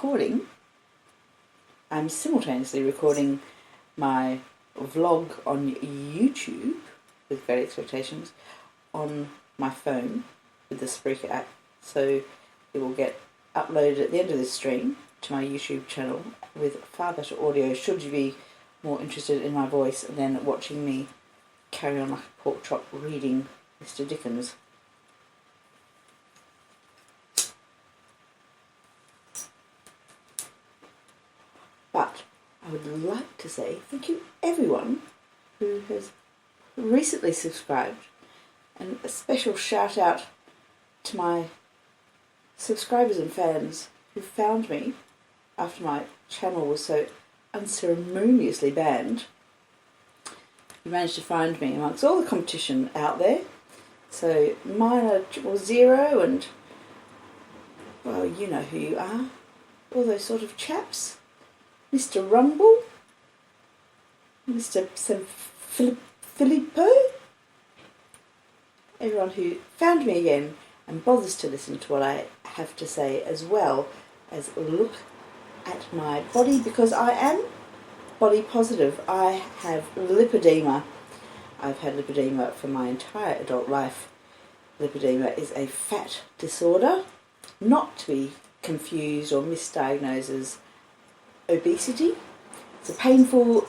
recording. I'm simultaneously recording my vlog on YouTube with Great Expectations on my phone with the Spreaker app. So it will get uploaded at the end of this stream to my YouTube channel with far better audio, should you be more interested in my voice than watching me carry on like a pork chop reading Mr. Dickens. But I would like to say thank you everyone who has recently subscribed, and a special shout out to my subscribers and fans who found me after my channel was so unceremoniously banned. You managed to find me amongst all the competition out there. So mine are 0 and, well, you know who you are. All those sort of chaps. Mr. Rumble, Mr. Filippo, everyone who found me again and bothers to listen to what I have to say, as well as look at my body, because I am body positive. I have lipedema. I've had lipedema for my entire adult life. Lipedema is a fat disorder, not to be confused or misdiagnosed as obesity. It's a painful,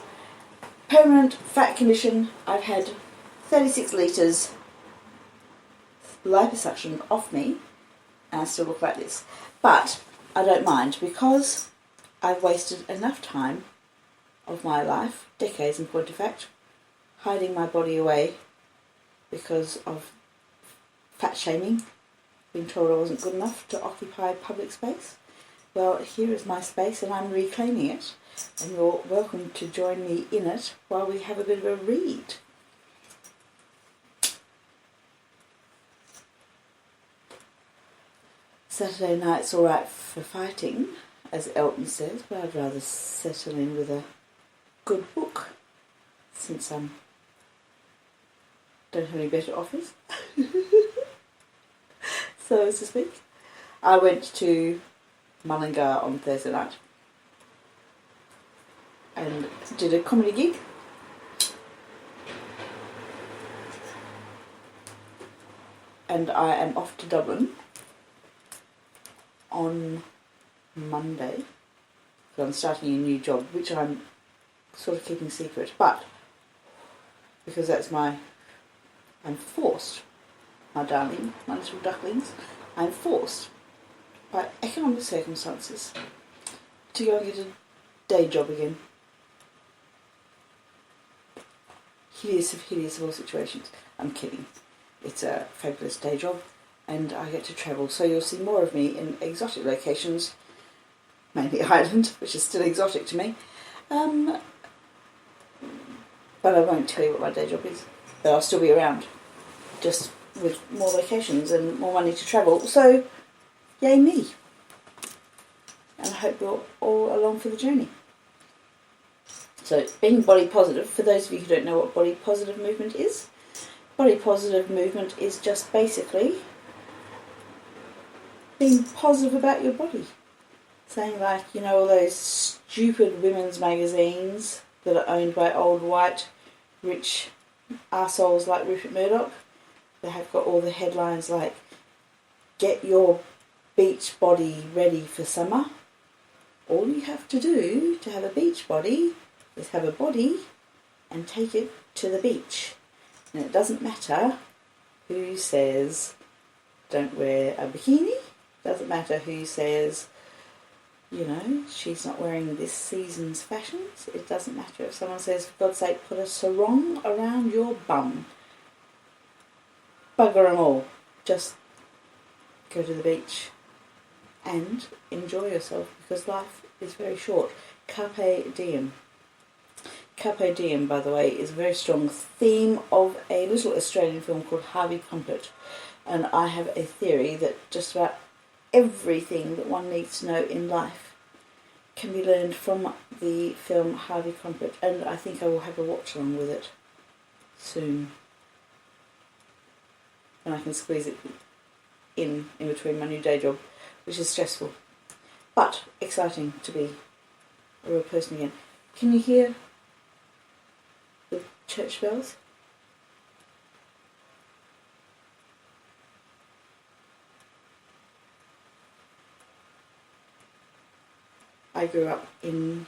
permanent fat condition. I've had 36 litres liposuction off me and I still look like this. But I don't mind, because I've wasted enough time of my life, decades in point of fact, hiding my body away because of fat shaming, being told I wasn't good enough to occupy public space. Well, here is my space and I'm reclaiming it, and you're welcome to join me in it while we have a bit of a read. Saturday night's alright for fighting, as Elton says, but I'd rather settle in with a good book, since I don't have any better offers, so to speak. I went to Mullingar on Thursday night and did a comedy gig. And I am off to Dublin on Monday, because I'm starting a new job, which I'm sort of keeping secret, but because I'm forced, my darling, my little ducklings, I'm forced by economic circumstances to go and get a day job again. Hideous of all situations. I'm kidding. It's a fabulous day job and I get to travel, so you'll see more of me in exotic locations, mainly Ireland, which is still exotic to me. But I won't tell you what my day job is. But I'll still be around, just with more locations and more money to travel. So, yay me. And I hope you're all along for the journey. So, being body positive, for those of you who don't know what body positive movement is just basically being positive about your body. Saying, like, you know, all those stupid women's magazines that are owned by old white rich arseholes like Rupert Murdoch. They have got all the headlines like, get your beach body ready for summer. All you have to do to have a beach body is have a body and take it to the beach. And it doesn't matter who says don't wear a bikini. Doesn't matter who says, you know, she's not wearing this season's fashions. It doesn't matter if someone says, for God's sake, put a sarong around your bum. Bugger them all. Just go to the beach and enjoy yourself, because life is very short. Carpe diem. Carpe diem, by the way, is a very strong theme of a little Australian film called Harvey. And I have a theory that just about everything that one needs to know in life can be learned from the film Harvey, and I think I will have a watch along with it soon, and I can squeeze it in between my new day job, which is stressful. but exciting to be a real person again. Can you hear the church bells? I grew up in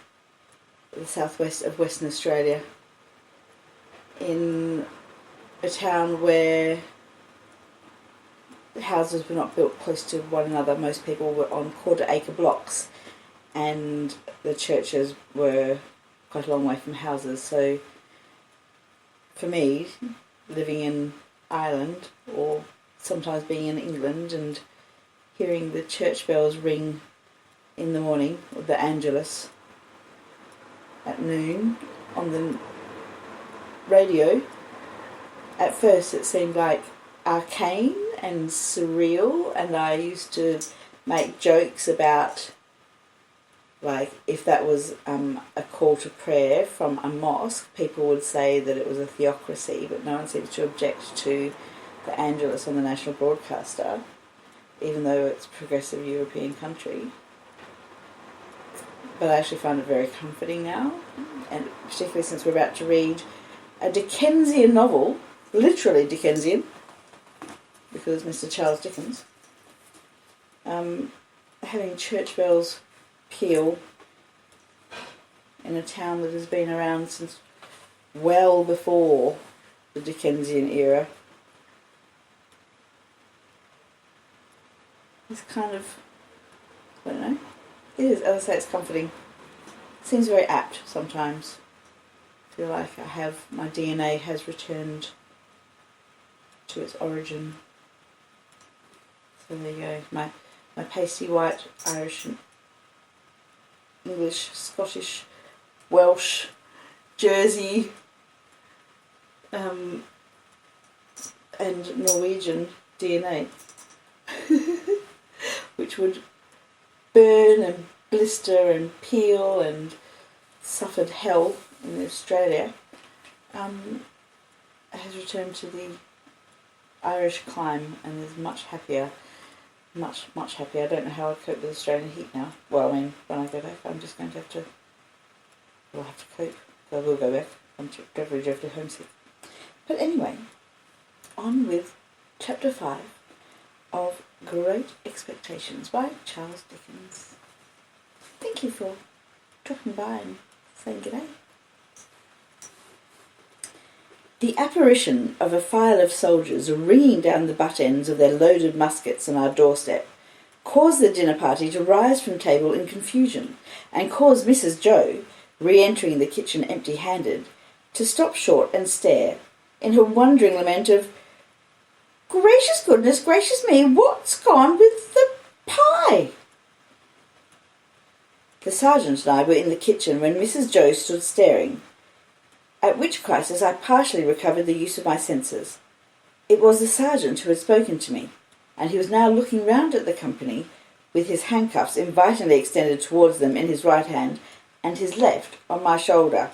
the southwest of Western Australia, in a town where the houses were not built close to one another. Most people were on quarter-acre blocks, and the churches were quite a long way from houses. So for me, living in Ireland, or sometimes being in England and hearing the church bells ring in the morning, or the Angelus at noon on the radio, at first it seemed like arcane and surreal, and I used to make jokes about, like, if that was a call to prayer from a mosque, people would say that it was a theocracy, but no one seems to object to the Angelus on the national broadcaster, even though it's a progressive European country. But I actually find it very comforting now, and particularly since we're about to read a Dickensian novel, literally Dickensian, because Mr. Charles Dickens, having church bells peal in a town that has been around since well before the Dickensian era is kind of, I don't know, it is, as I say, it's comforting. It seems very apt sometimes. I feel like my DNA has returned to its origin. So there you go. My pasty white Irish and English, Scottish, Welsh, Jersey, and Norwegian DNA, which would burn and blister and peel and suffered hell in Australia, has returned to the Irish clime and is much happier. Much happier. I don't know how I'd cope with Australian heat now. Well, I mean, when I go back, I'm just going to have to... I'll have to cope. I will go back. I'm dreadfully homesick. But anyway, on with Chapter 5 of Great Expectations by Charles Dickens. Thank you for dropping by and saying good day. The apparition of a file of soldiers ringing down the butt ends of their loaded muskets on our doorstep caused the dinner party to rise from table in confusion, and caused Mrs. Joe, re-entering the kitchen empty-handed, to stop short and stare, in her wondering lament of, "Gracious goodness, gracious me, what's gone with the pie?" The sergeant and I were in the kitchen when Mrs. Joe stood staring, at which crisis I partially recovered the use of my senses. It was the sergeant who had spoken to me, and he was now looking round at the company, with his handcuffs invitingly extended towards them in his right hand, and his left on my shoulder.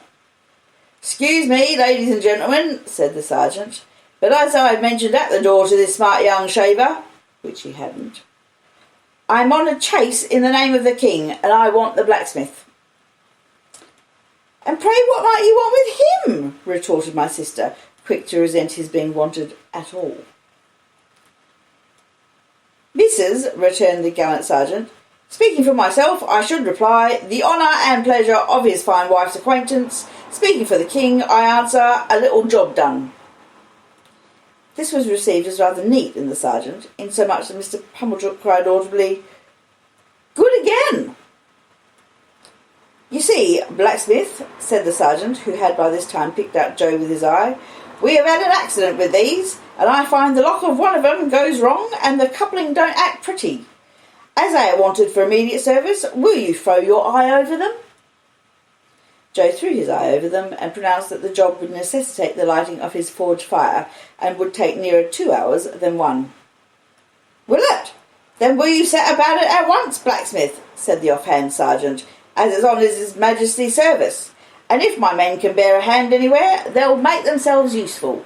"Excuse me, ladies and gentlemen," said the sergeant, "but as I mentioned at the door to this smart young shaver," which he hadn't, "I'm on a chase in the name of the king, and I want the blacksmith." "And pray what might you want with him?" retorted my sister, quick to resent his being wanted at all. "Mrs.," returned the gallant sergeant, "speaking for myself, I should reply, the honour and pleasure of his fine wife's acquaintance. Speaking for the king, I answer, a little job done." This was received as rather neat in the sergeant, insomuch that Mr. Pumblechook cried audibly, "Good again!" "You see, blacksmith," said the sergeant, who had by this time picked out Joe with his eye, "we have had an accident with these, and I find the lock of one of them goes wrong, and the coupling don't act pretty. As they are wanted for immediate service, will you throw your eye over them?" Joe threw his eye over them, and pronounced that the job would necessitate the lighting of his forge fire, and would take nearer 2 hours than 1. "Will it? Then will you set about it at once, blacksmith?" said the offhand sergeant, "as it's on his Majesty's service, and if my men can bear a hand anywhere, they'll make themselves useful."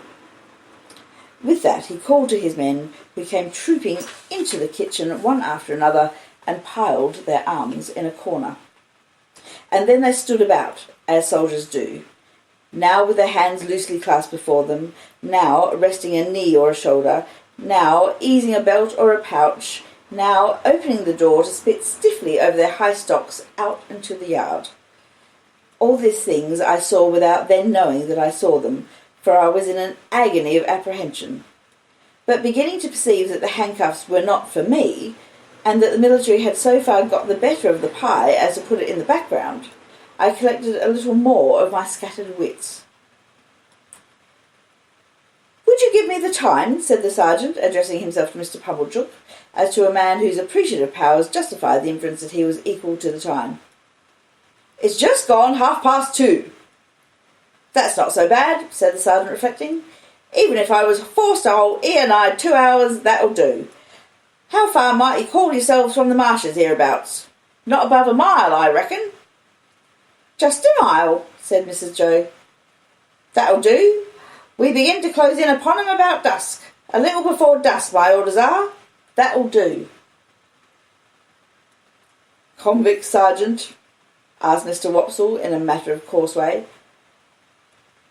With that he called to his men, who came trooping into the kitchen one after another, and piled their arms in a corner. And then they stood about, as soldiers do, now with their hands loosely clasped before them, now resting a knee or a shoulder, now easing a belt or a pouch, now opening the door to spit stiffly over their high stocks out into the yard. All these things I saw without then knowing that I saw them, for I was in an agony of apprehension. But beginning to perceive that the handcuffs were not for me, and that the military had so far got the better of the pie as to put it in the background, I collected a little more of my scattered wits. "Would you give me the time?" said the sergeant, addressing himself to Mr. Pumblechook, as to a man whose appreciative powers justified the inference that he was equal to the time. "It's just gone 2:30. "That's not so bad," said the sergeant, reflecting. "Even if I was forced to hold ear and eye 2 hours, that'll do. How far might you call yourselves from the marshes hereabouts? Not above a mile, I reckon." "Just a mile," said Mrs. Joe. "That'll do. We begin to close in upon 'em about dusk. A little before dusk, my orders are. That'll do." "Convict, sergeant?" asked Mr. Wopsle in a matter-of-course way.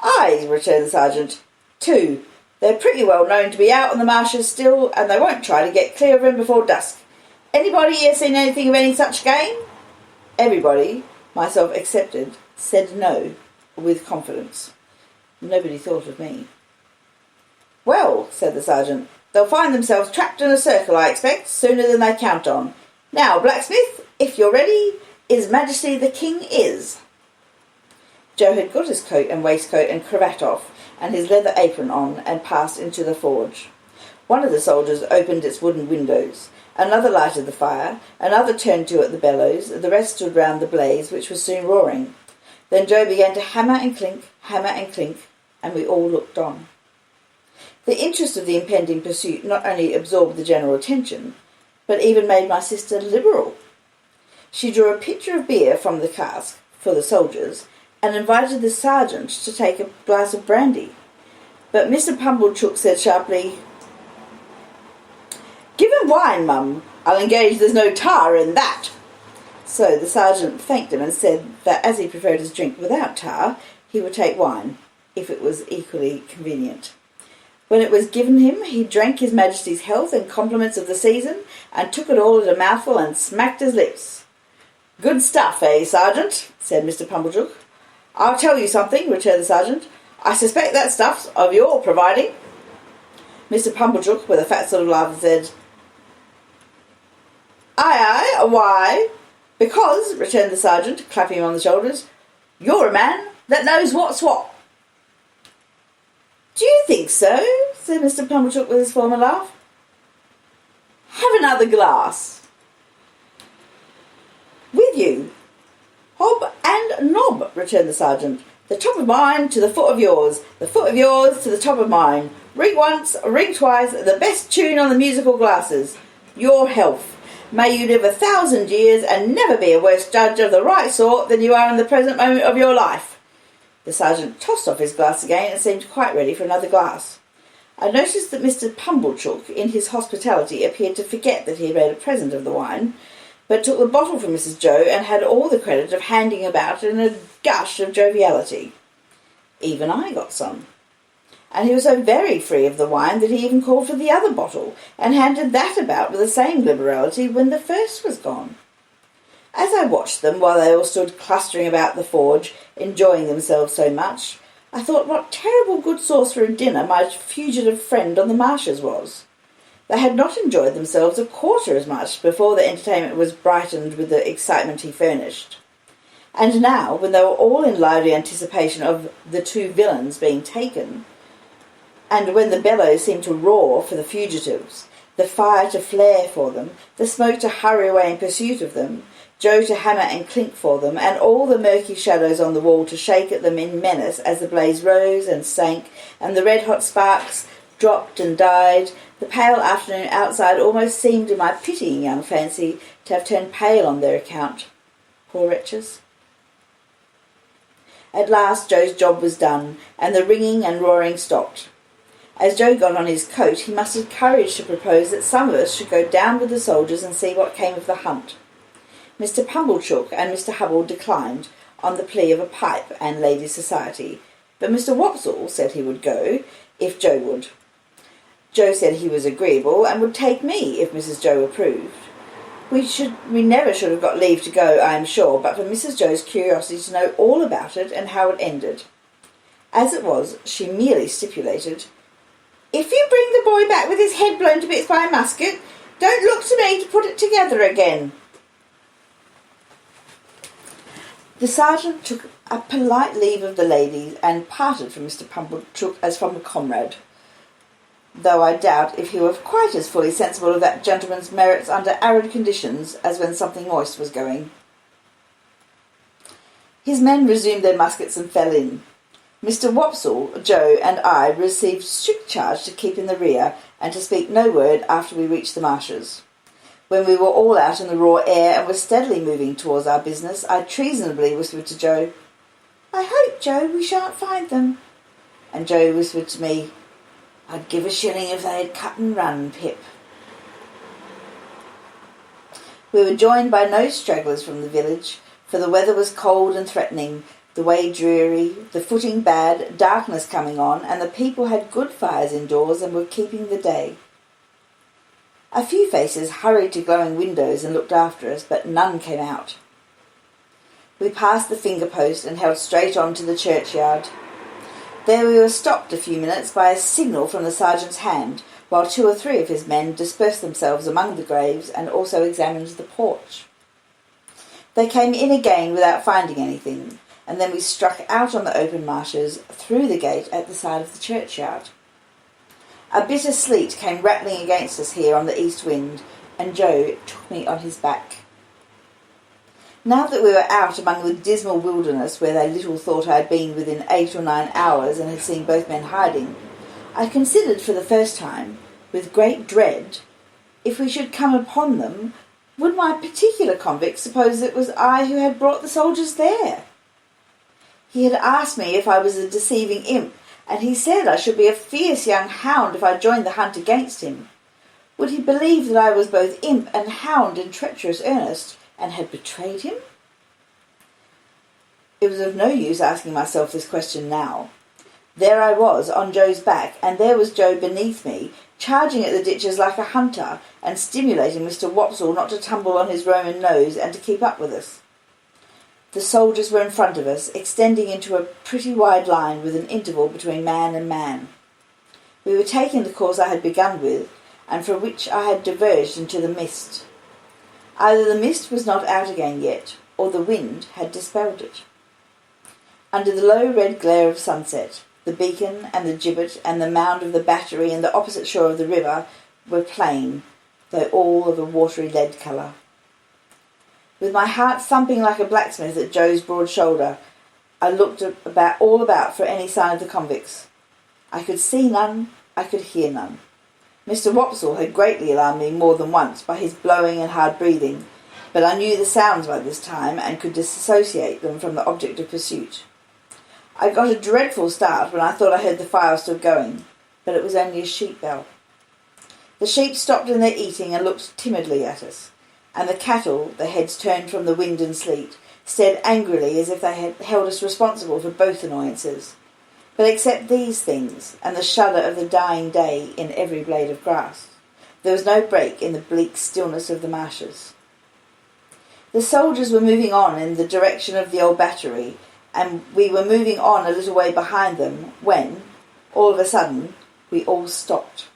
"Aye," returned the sergeant. "2. They're pretty well known to be out on the marshes still, and they won't try to get clear of 'em before dusk. Anybody here seen anything of any such game?" Everybody, myself excepted, said no, with confidence. Nobody thought of me. "Well," said the sergeant, "they'll find themselves trapped in a circle, I expect, sooner than they count on. Now, blacksmith, if you're ready, His Majesty the King is." Joe had got his coat and waistcoat and cravat off, and his leather apron on, and passed into the forge. One of the soldiers opened its wooden windows, another lighted the fire, another turned to at the bellows, the rest stood round the blaze, which was soon roaring. Then Joe began to hammer and clink, and we all looked on. The interest of the impending pursuit not only absorbed the general attention, but even made my sister liberal. She drew a pitcher of beer from the cask, for the soldiers, and invited the sergeant to take a glass of brandy. But Mr. Pumblechook said sharply, "Give him wine, mum. I'll engage there's no tar in that." So the sergeant thanked him and said that as he preferred his drink without tar, he would take wine, if it was equally convenient. When it was given him, he drank His Majesty's health and compliments of the season, and took it all at a mouthful and smacked his lips. "Good stuff, eh, sergeant?" said Mr. Pumblechook. "I'll tell you something," returned the sergeant. "I suspect that stuff's of your providing." Mr. Pumblechook, with a fat sort of laugh, said, "Aye, why?" "Because," returned the sergeant, clapping him on the shoulders, "you're a man that knows what's what." "Do you think so?" said Mr. Pumblechook with his former laugh. "Have another glass." "With you." "Hob and nob," returned the sergeant. "The top of mine to the foot of yours, the foot of yours to the top of mine. Ring once, ring twice, the best tune on the musical glasses. Your health. May you live 1,000 years and never be a worse judge of the right sort than you are in the present moment of your life." The sergeant tossed off his glass again and seemed quite ready for another glass. I noticed that Mr. Pumblechook, in his hospitality, appeared to forget that he had made a present of the wine, but took the bottle from Mrs. Joe and had all the credit of handing about in a gush of joviality. Even I got some. And he was so very free of the wine that he even called for the other bottle, and handed that about with the same liberality when the first was gone. As I watched them while they all stood clustering about the forge, enjoying themselves so much, I thought what terrible good sauce for a dinner my fugitive friend on the marshes was. They had not enjoyed themselves a quarter as much before the entertainment was brightened with the excitement he furnished. And now, when they were all in lively anticipation of the two villains being taken, and when the bellows seemed to roar for the fugitives, the fire to flare for them, the smoke to hurry away in pursuit of them, Joe to hammer and clink for them, and all the murky shadows on the wall to shake at them in menace as the blaze rose and sank, and the red-hot sparks dropped and died, the pale afternoon outside almost seemed, in my pitying young fancy, to have turned pale on their account. Poor wretches. At last Joe's job was done, and the ringing and roaring stopped. As Joe got on his coat, he mustered courage to propose that some of us should go down with the soldiers and see what came of the hunt. Mr. Pumblechook and Mr. Hubble declined, on the plea of a pipe and ladies' society, but Mr. Wopsle said he would go, if Joe would. Joe said he was agreeable, and would take me, if Mrs. Joe approved. We never should have got leave to go, I am sure, but for Mrs. Joe's curiosity to know all about it and how it ended. As it was, she merely stipulated, "If you bring the boy back with his head blown to bits by a musket, don't look to me to put it together again." The sergeant took a polite leave of the ladies and parted from Mr. Pumblechook as from a comrade, though I doubt if he were quite as fully sensible of that gentleman's merits under arid conditions as when something moist was going. His men resumed their muskets and fell in. Mr. Wopsle, Joe, and I received strict charge to keep in the rear and to speak no word after we reached the marshes. When we were all out in the raw air and were steadily moving towards our business, I treasonably whispered to Joe, "I hope, Joe, we shan't find them." And Joe whispered to me, "I'd give a shilling if they had cut and run, Pip." We were joined by no stragglers from the village, for the weather was cold and threatening, the way dreary, the footing bad, darkness coming on, and the people had good fires indoors and were keeping the day. A few faces hurried to glowing windows and looked after us, but none came out. We passed the finger post and held straight on to the churchyard. There we were stopped a few minutes by a signal from the sergeant's hand, while 2 or 3 of his men dispersed themselves among the graves and also examined the porch. They came in again without finding anything, and then we struck out on the open marshes through the gate at the side of the churchyard. A bitter sleet came rattling against us here on the east wind, and Joe took me on his back. Now that we were out among the dismal wilderness where they little thought I had been within 8 or 9 hours and had seen both men hiding, I considered for the first time, with great dread, if we should come upon them, would my particular convict suppose it was I who had brought the soldiers there? He had asked me if I was a deceiving imp, and he said I should be a fierce young hound if I joined the hunt against him. Would he believe that I was both imp and hound in treacherous earnest, and had betrayed him? It was of no use asking myself this question now. There I was, on Joe's back, and there was Joe beneath me, charging at the ditches like a hunter, and stimulating Mr. Wopsle not to tumble on his Roman nose and to keep up with us. The soldiers were in front of us, extending into a pretty wide line with an interval between man and man. We were taking the course I had begun with, and from which I had diverged into the mist. Either the mist was not out again yet, or the wind had dispelled it. Under the low red glare of sunset, the beacon and the gibbet and the mound of the battery and the opposite shore of the river were plain, though all of a watery lead colour. With my heart thumping like a blacksmith at Joe's broad shoulder, I looked all about for any sign of the convicts. I could see none, I could hear none. Mr. Wopsle had greatly alarmed me more than once by his blowing and hard breathing, but I knew the sounds by this time and could disassociate them from the object of pursuit. I got a dreadful start when I thought I heard the fire still going, but it was only a sheep bell. The sheep stopped in their eating and looked timidly at us, and the cattle, their heads turned from the wind and sleet, stared angrily as if they had held us responsible for both annoyances. But except these things, and the shudder of the dying day in every blade of grass, there was no break in the bleak stillness of the marshes. The soldiers were moving on in the direction of the old battery, and we were moving on a little way behind them when, all of a sudden, we all stopped.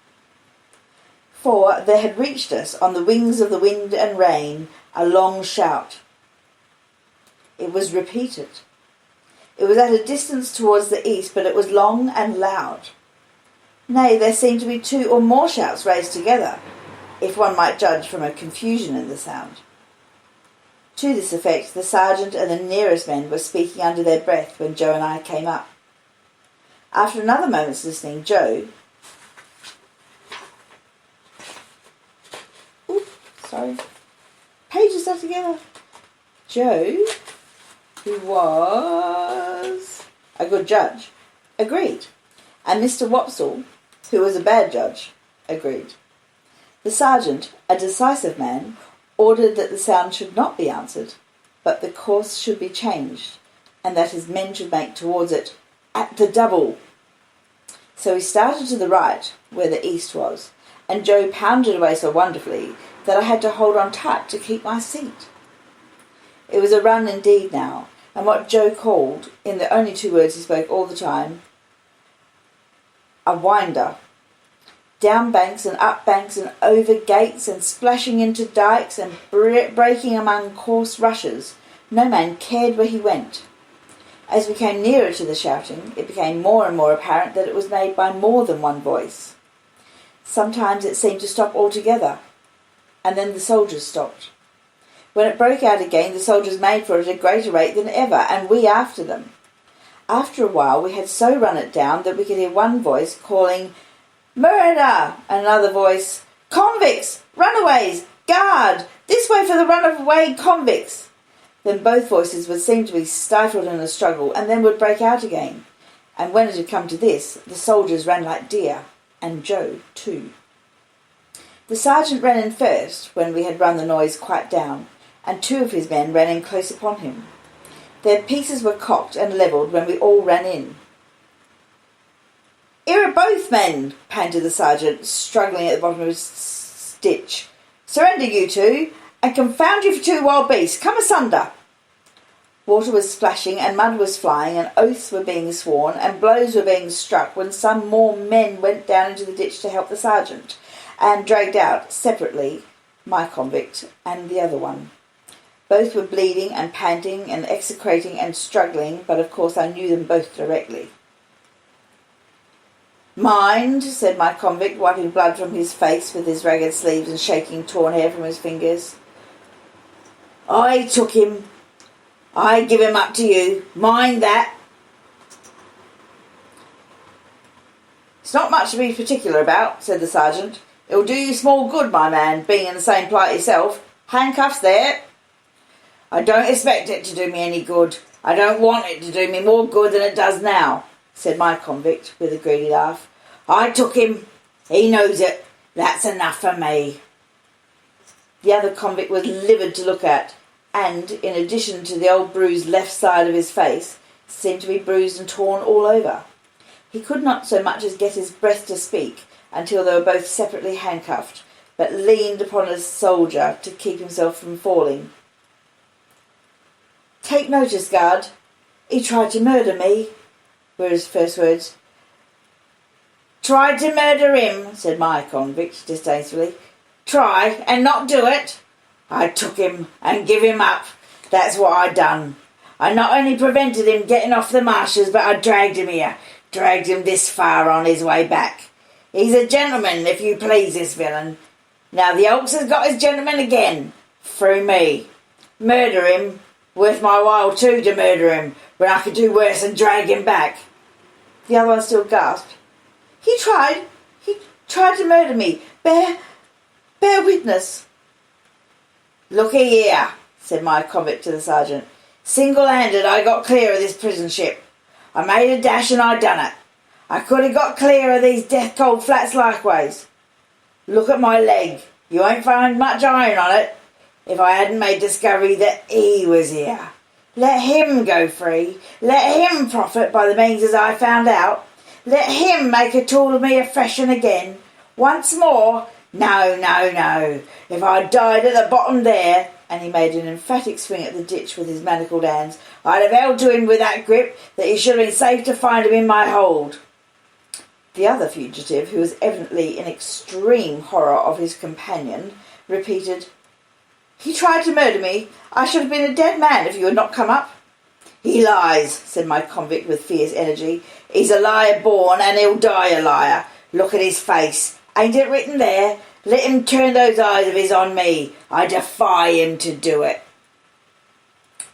For there had reached us, on the wings of the wind and rain, a long shout. It was repeated. It was at a distance towards the east, but it was long and loud. Nay, there seemed to be 2 or more shouts raised together, if one might judge from a confusion in the sound. To this effect, the sergeant and the nearest men were speaking under their breath when Joe and I came up. After another moment's listening, Joe... Pages are together. Joe, who was a good judge, agreed, and Mr. Wopsle, who was a bad judge, agreed. The sergeant, a decisive man, ordered that the sound should not be answered, but the course should be changed, and that his men should make towards it at the double. So he started to the right, where the east was, and Joe pounded away so wonderfully that I had to hold on tight to keep my seat. It was a run indeed now, and what Joe called, in the only 2 words he spoke all the time, a winder. Down banks and up banks and over gates and splashing into dikes and breaking among coarse rushes. No man cared where he went. As we came nearer to the shouting, it became more and more apparent that it was made by more than one voice. Sometimes it seemed to stop altogether, and then the soldiers stopped. When it broke out again, the soldiers made for it at a greater rate than ever, and we after them. After a while we had so run it down that we could hear one voice calling, "Murder!" and another voice, "Convicts! Runaways! Guard! This way for the runaway convicts!" Then both voices would seem to be stifled in a struggle, and then would break out again. And when it had come to this, the soldiers ran like deer, and Joe too. The sergeant ran in first, when we had run the noise quite down, and 2 of his men ran in close upon him. Their pieces were cocked and levelled when we all ran in. "Here are both men," panted the sergeant, struggling at the bottom of his ditch. "Surrender, you 2, and confound you for 2 wild beasts. Come asunder." Water was splashing and mud was flying and oaths were being sworn and blows were being struck when some more men went down into the ditch to help the sergeant and dragged out, separately, my convict and the other one. Both were bleeding and panting and execrating and struggling, but of course I knew them both directly. "Mind," said my convict, wiping blood from his face with his ragged sleeves and shaking torn hair from his fingers. "I took him. I give him up to you. Mind that." "It's not much to be particular about," said the sergeant. "It'll do you small good, my man, being in the same plight yourself. Handcuffs there." "I don't expect it to do me any good. I don't want it to do me more good than it does now," said my convict with a greedy laugh. "I took him. He knows it. That's enough for me." The other convict was livid to look at, and, in addition to the old bruised left side of his face, seemed to be bruised and torn all over. He could not so much as get his breath to speak until they were both separately handcuffed, but leaned upon a soldier to keep himself from falling. "Take notice, guard. He tried to murder me," were his first words. "Tried to murder him," said my convict disdainfully. "Try and not do it? I took him and give him up. That's what I done. I not only prevented him getting off the marshes, but I dragged him here, dragged him this far on his way back. He's a gentleman, if you please, this villain. Now the Oaks has got his gentleman again, through me. Murder him. Worth my while too to murder him, when I could do worse than drag him back." The other one still gasped. He tried to murder me. Bear witness." "Looky here," said my convict to the sergeant. "Single-handed I got clear of this prison ship. I made a dash and I done it. I could have got clear of these death-cold flats likewise. Look at my leg. You won't find much iron on it. If I hadn't made discovery that he was here. Let him go free. Let him profit by the means as I found out. Let him make a tool of me afresh and again. Once more. No, no, no. If I died at the bottom there," and he made an emphatic swing at the ditch with his manacled hands, "I'd have held to him with that grip that he should have been safe to find him in my hold." The other fugitive, who was evidently in extreme horror of his companion, repeated, "He tried to murder me. I should have been a dead man if you had not come up." "He lies," said my convict with fierce energy. "He's a liar born, and he'll die a liar. Look at his face. Ain't it written there? Let him turn those eyes of his on me. I defy him to do it."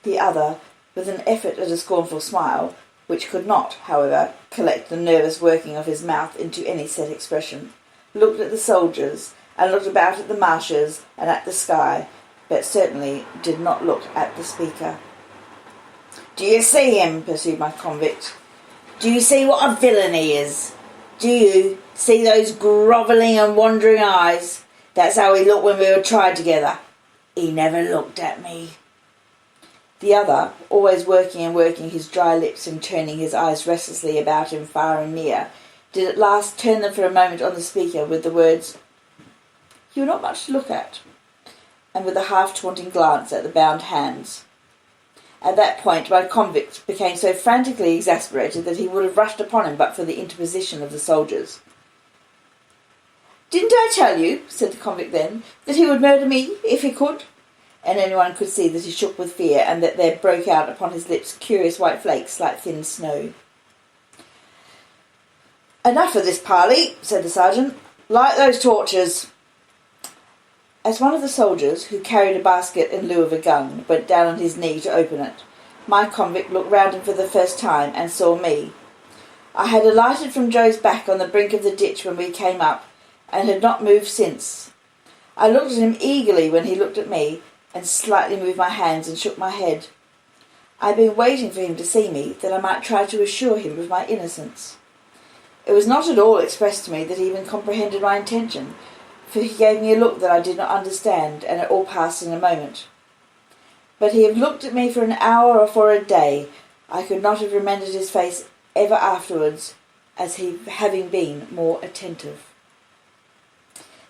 The other, with an effort at a scornful smile, which could not, however, collect the nervous working of his mouth into any set expression, looked at the soldiers, and looked about at the marshes and at the sky, but certainly did not look at the speaker. "Do you see him?" pursued my convict. "Do you see what a villain he is? Do you see those grovelling and wandering eyes? That's how he looked when we were tried together. He never looked at me." The other, always working and working his dry lips and turning his eyes restlessly about him far and near, did at last turn them for a moment on the speaker with the words, "You're not much to look at," and with a half-taunting glance at the bound hands. At that point my convict became so frantically exasperated that he would have rushed upon him but for the interposition of the soldiers. "Didn't I tell you," said the convict then, "that he would murder me if he could?" And anyone could see that he shook with fear and that there broke out upon his lips curious white flakes like thin snow. "Enough of this parley," said the sergeant. "Light those torches." As one of the soldiers, who carried a basket in lieu of a gun, went down on his knee to open it, my convict looked round him for the first time and saw me. I had alighted from Joe's back on the brink of the ditch when we came up, and had not moved since. I looked at him eagerly when he looked at me, and slightly moved my hands and shook my head. I had been waiting for him to see me, that I might try to assure him of my innocence. It was not at all expressed to me that he even comprehended my intention, for he gave me a look that I did not understand, and it all passed in a moment. But he had looked at me for an hour or for a day. I could not have remembered his face ever afterwards, as he having been more attentive.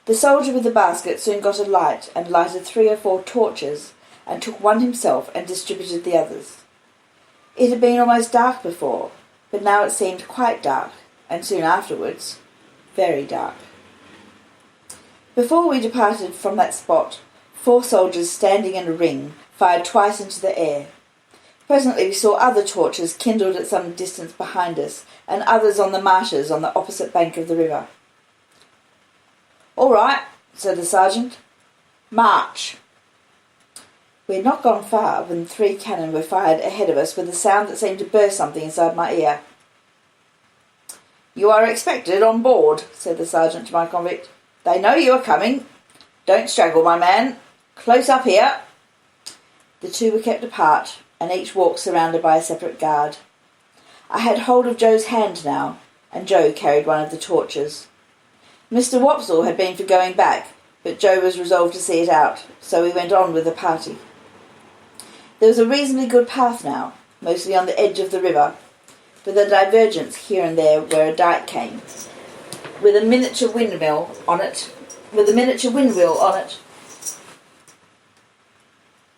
The soldier with the basket soon got a light, and lighted 3 or 4 torches, and took one himself and distributed the others. It had been almost dark before, but now it seemed quite dark, and soon afterwards very dark. Before we departed from that spot, 4 soldiers standing in a ring fired twice into the air. Presently we saw other torches kindled at some distance behind us, and others on the marshes on the opposite bank of the river. "All right," said the sergeant. "March." We had not gone far when 3 cannon were fired ahead of us with a sound that seemed to burst something inside my ear. "You are expected on board," said the sergeant to my convict. "They know you are coming. Don't straggle, my man. Close up here." The 2 were kept apart, and each walked surrounded by a separate guard. I had hold of Joe's hand now, and Joe carried one of the torches. Mr. Wopsle had been for going back, but Joe was resolved to see it out, so we went on with the party. There was a reasonably good path now, mostly on the edge of the river, with a divergence here and there where a dyke came, with a miniature windmill on it,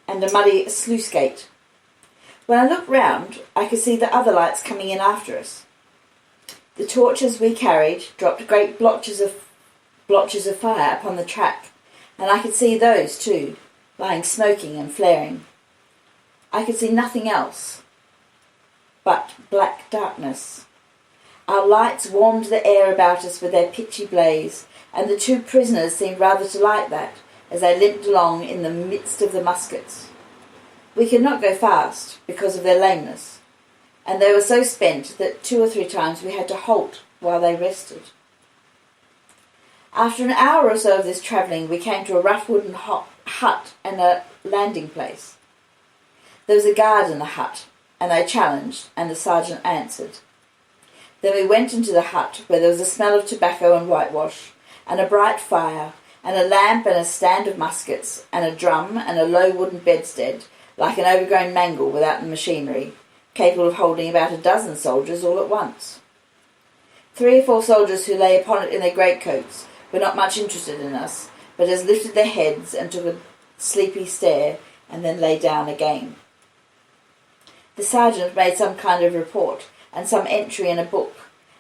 and a muddy sluice gate. When I looked round, I could see the other lights coming in after us. The torches we carried dropped great blotches of fire upon the track, and I could see those too, lying smoking and flaring. I could see nothing else but black darkness. Our lights warmed the air about us with their pitchy blaze, and the 2 prisoners seemed rather to like that, as they limped along in the midst of the muskets. We could not go fast, because of their lameness, and they were so spent that 2 or 3 times we had to halt while they rested. After an hour or so of this travelling, we came to a rough wooden hut and a landing place. There was a guard in the hut, and they challenged, and the sergeant answered. Then we went into the hut, where there was a smell of tobacco and whitewash, and a bright fire, and a lamp and a stand of muskets, and a drum and a low wooden bedstead, like an overgrown mangle without the machinery, capable of holding about a dozen soldiers all at once. 3 or 4 soldiers who lay upon it in their greatcoats were not much interested in us, but just lifted their heads and took a sleepy stare, and then lay down again. The sergeant made some kind of report, and some entry in a book,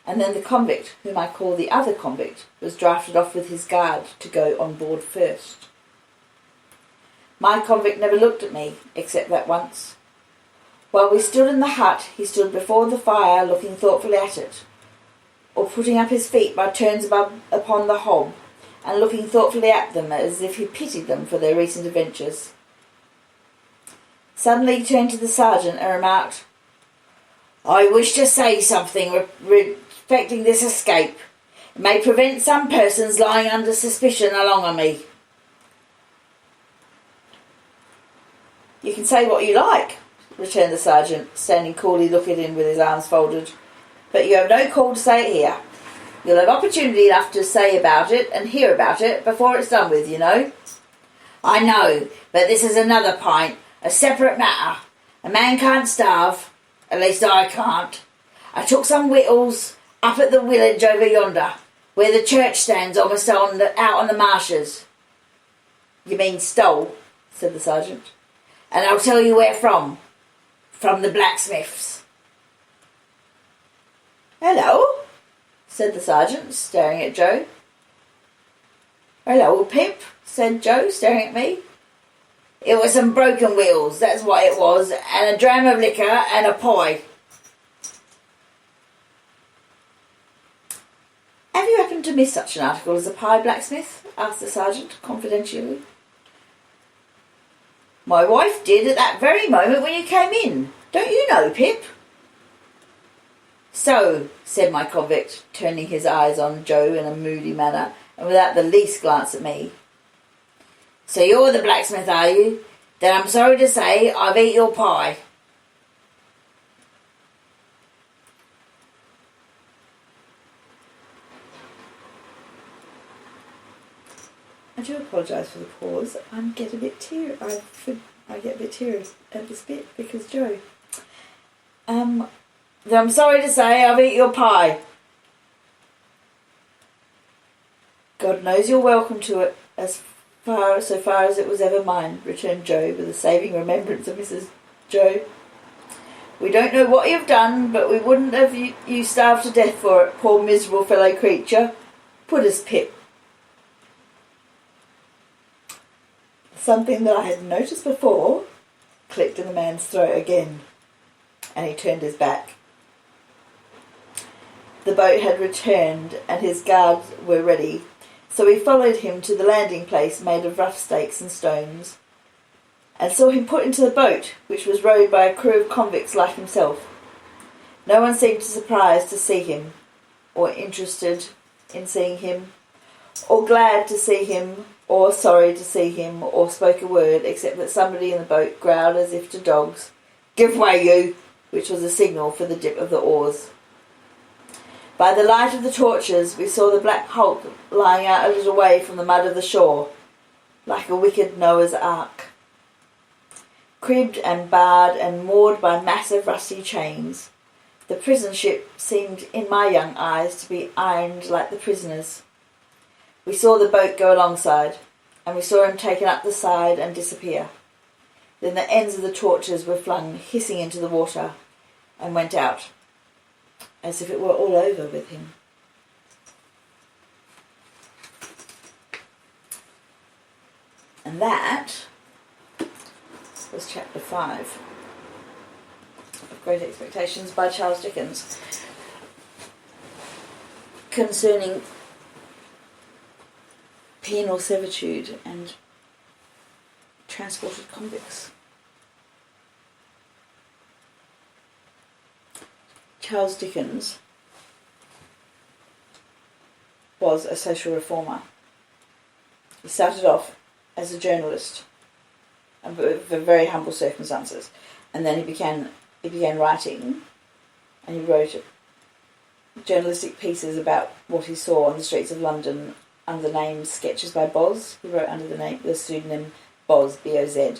and then the convict, whom I call the other convict, was drafted off with his guard to go on board first. My convict never looked at me, except that once. While we stood in the hut, he stood before the fire looking thoughtfully at it, or putting up his feet by turns upon the hob, and looking thoughtfully at them as if he pitied them for their recent adventures. Suddenly he turned to the sergeant and remarked, "I wish to say something respecting this escape. It may prevent some persons lying under suspicion along on me." "You can say what you like," returned the sergeant, standing coolly looking at him with his arms folded, "but you have no call to say it here." You'll have opportunity enough to say about it and hear about it before it's done with, you know. I know, but this is another point, a separate matter. A man can't starve, at least I can't. I took some victuals up at the village over yonder, where the church stands almost out on the marshes. You mean stole, said the sergeant. And I'll tell you where from. From the blacksmith's. Hello, said the sergeant, staring at Joe. Hello, Pip, said Joe, staring at me. It was some broken wheels, that's what it was, and a dram of liquor and a pie. Have you happened to miss such an article as a pie, blacksmith? Asked the sergeant, confidentially. My wife did at that very moment when you came in. Don't you know, Pip? So, said my convict, turning his eyes on Joe in a moody manner, and without the least glance at me. So you're the blacksmith, are you? Then I'm sorry to say I've eat your pie. I do apologise for the pause. I get a bit teary. I get a bit teary at this bit because Joe. Then I'm sorry to say I've eat your pie. God knows you're welcome to it, so far as it was ever mine, returned Joe with a saving remembrance of Mrs. Joe. We don't know what you've done, but we wouldn't have you starved to death for it, poor miserable fellow creature. Put us, Pip. Something that I had noticed before clicked in the man's throat again, and he turned his back. The boat had returned, and his guards were ready, so we followed him to the landing place made of rough stakes and stones, and saw him put into the boat, which was rowed by a crew of convicts like himself. No one seemed surprised to see him, or interested in seeing him, or glad to see him, or sorry to see him, or spoke a word, except that somebody in the boat growled as if to dogs, "Give way, you!" which was a signal for the dip of the oars. By the light of the torches we saw the black hulk lying out a little way from the mud of the shore, like a wicked Noah's Ark, cribbed and barred and moored by massive rusty chains. The prison ship seemed, in my young eyes, to be ironed like the prisoners. We saw the boat go alongside, and we saw him taken up the side and disappear. Then the ends of the torches were flung hissing into the water and went out, as if it were all over with him. And that was chapter 5 of Great Expectations by Charles Dickens, concerning penal servitude and transported convicts. Charles Dickens was a social reformer. He started off as a journalist, with very humble circumstances, and then he began writing, and he wrote journalistic pieces about what he saw on the streets of London under the name Sketches by Boz. He wrote under the pseudonym Boz, B-O-Z.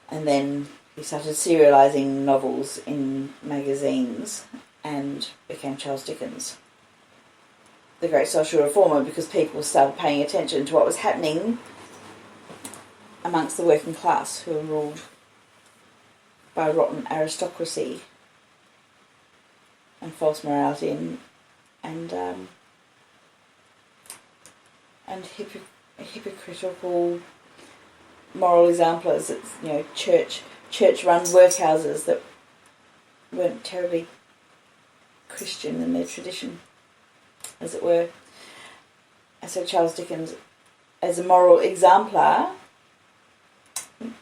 And then he started serialising novels in magazines and became Charles Dickens, the great social reformer, because people started paying attention to what was happening amongst the working class, who were ruled by rotten aristocracy and false morality and hypocritical moral exemplars. It's, church-run workhouses that weren't terribly Christian in their tradition, as it were. And so Charles Dickens, as a moral exemplar,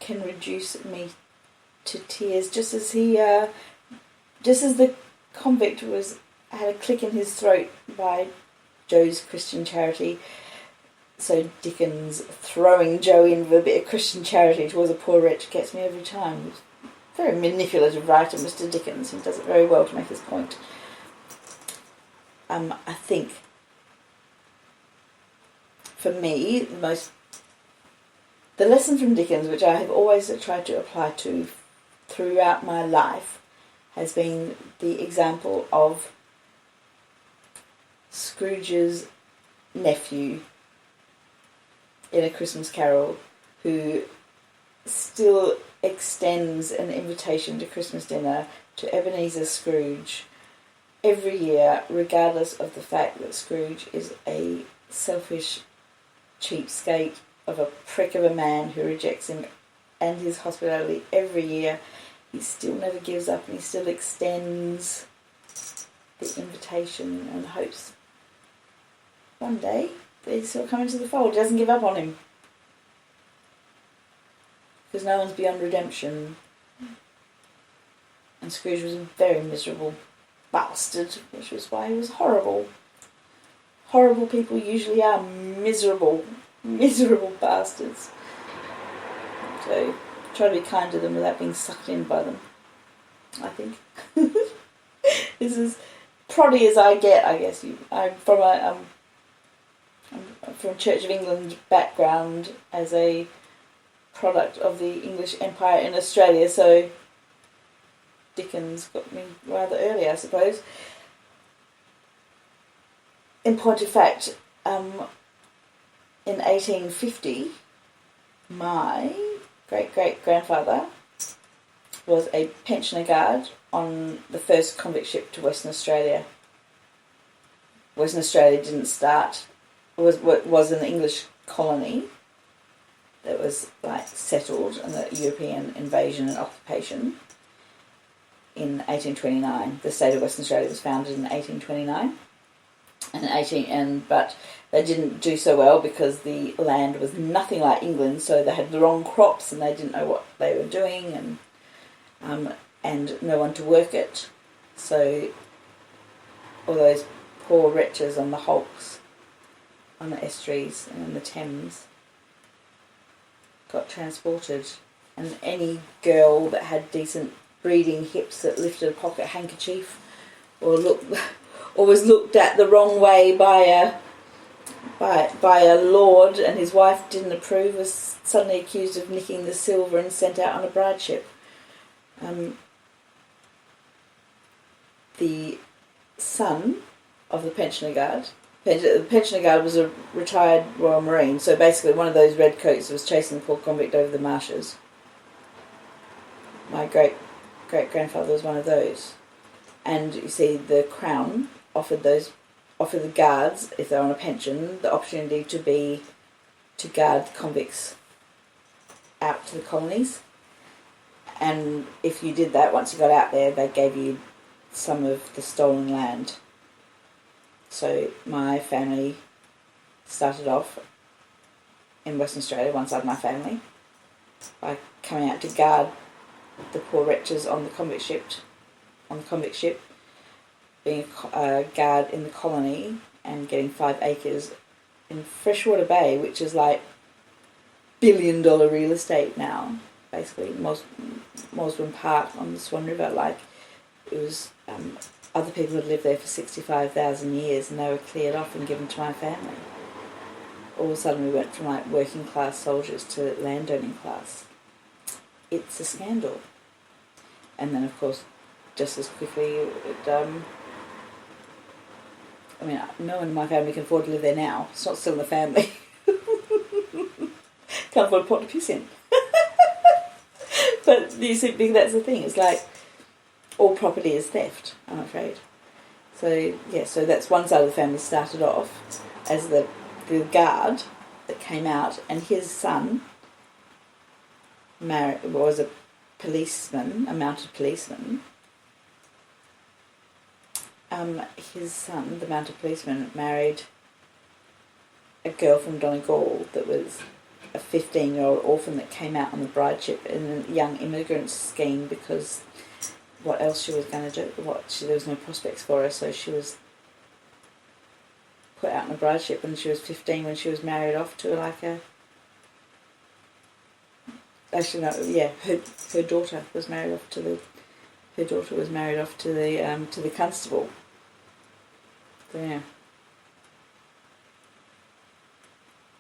can reduce me to tears, just as the convict had a click in his throat by Joe's Christian charity. So Dickens throwing Joe in with a bit of Christian charity towards a poor wretch gets me every time. Very manipulative writer, Mr. Dickens. He does it very well to make his point. I think, for me, the lesson from Dickens, which I have always tried to apply to throughout my life, has been the example of Scrooge's nephew in A Christmas Carol, who still extends an invitation to Christmas dinner to Ebenezer Scrooge every year, regardless of the fact that Scrooge is a selfish cheapskate of a prick of a man who rejects him and his hospitality every year. He still never gives up, and he still extends the invitation and hopes one day that he'll still come into the fold. He doesn't give up on him, because no one's beyond redemption. And Scrooge was a very miserable bastard, which was why he was horrible. Horrible people usually are miserable bastards. So try to be kind to them without being sucked in by them, I think. This is proddy as I get, I guess. I'm from a Church of England background as a product of the English Empire in Australia, so Dickens got me rather early, I suppose. In point of fact, in 1850, my great-great-grandfather was a pensioner guard on the first convict ship to Western Australia. Western Australia didn't start, was an English colony that was settled in the European invasion and occupation in 1829. The state of Western Australia was founded in 1829. But they didn't do so well because the land was nothing like England, so they had the wrong crops and they didn't know what they were doing, and no one to work it. So all those poor wretches on the hulks, on the estuaries and in the Thames got transported, and any girl that had decent breeding hips that lifted a pocket handkerchief or was looked at the wrong way by a lord and his wife didn't approve was suddenly accused of nicking the silver and sent out on a bride ship. The son of the pensioner guard, the pensioner guard was a retired Royal Marine, so basically one of those redcoats was chasing the poor convict over the marshes. My great-grandfather was one of those. And you see, the Crown offered the guards, if they're on a pension, the opportunity to guard convicts out to the colonies. And if you did that, once you got out there, they gave you some of the stolen land. So my family started off in Western Australia, one side of my family, by coming out to guard the poor wretches on the convict ship, being a guard in the colony and getting 5 acres in Freshwater Bay, which is like billion-dollar real estate now, basically. Mosman Park on the Swan River, it was other people had lived there for 65,000 years and they were cleared off and given to my family. All of a sudden we went from working class soldiers to landowning class. It's a scandal. And then of course just as quickly no one in my family can afford to live there now. It's not still in the family. Can't afford a pot to piss in. But you see, that's the thing. It's all property is theft, I'm afraid. So so that's one side of the family started off as the guard that came out, and his son was a policeman, a mounted policeman. His son, the mounted policeman, married a girl from Donegal that was a 15-year-old orphan that came out on the bride ship in a young immigrant scheme because what else she was going to do? There was no prospects for her, so she was put out on a bride ship, and she was 15 when she was married off to her daughter was married off to the constable. So, yeah.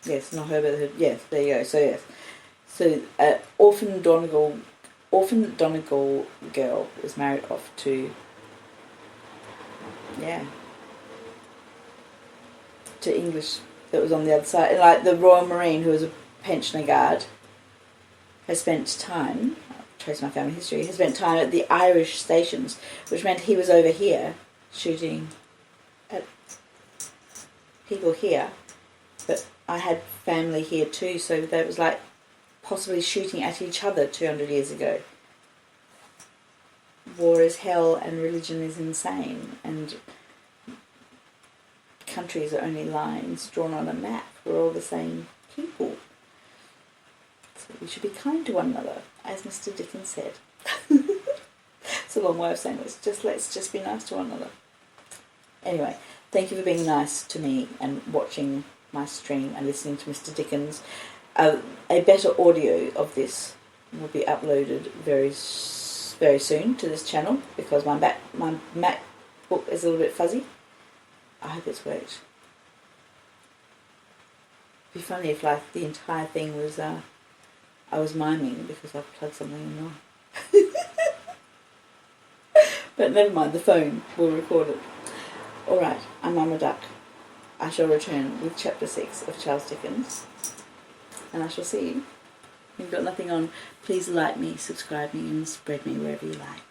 Yes, not her, but her. Yes, there you go. So, yes. So, orphan Donegal girl was married off to, to English that was on the other side. Like the Royal Marine, who was a pensioner guard, has spent time, I'll trace my family history, has spent time at the Irish stations, which meant he was over here shooting at people here, but I had family here too, so that was like possibly shooting at each other 200 years ago. War is hell and religion is insane, and countries are only lines drawn on a map. We're all the same people. So we should be kind to one another, as Mr. Dickens said. It's a long way of saying this. Let's just be nice to one another. Anyway, thank you for being nice to me and watching my stream and listening to Mr. Dickens. A better audio of this will be uploaded very soon to this channel, because my MacBook is a little bit fuzzy. I hope it's worked. It'd be funny if like the entire thing was I was miming because I've plugged something in wrong. But never mind, the phone will record it. Alright, I'm Mama Duck. I shall return with chapter 6 of Charles Dickens. And I shall see you. If you've got nothing on, please like me, subscribe me, and spread me wherever you like.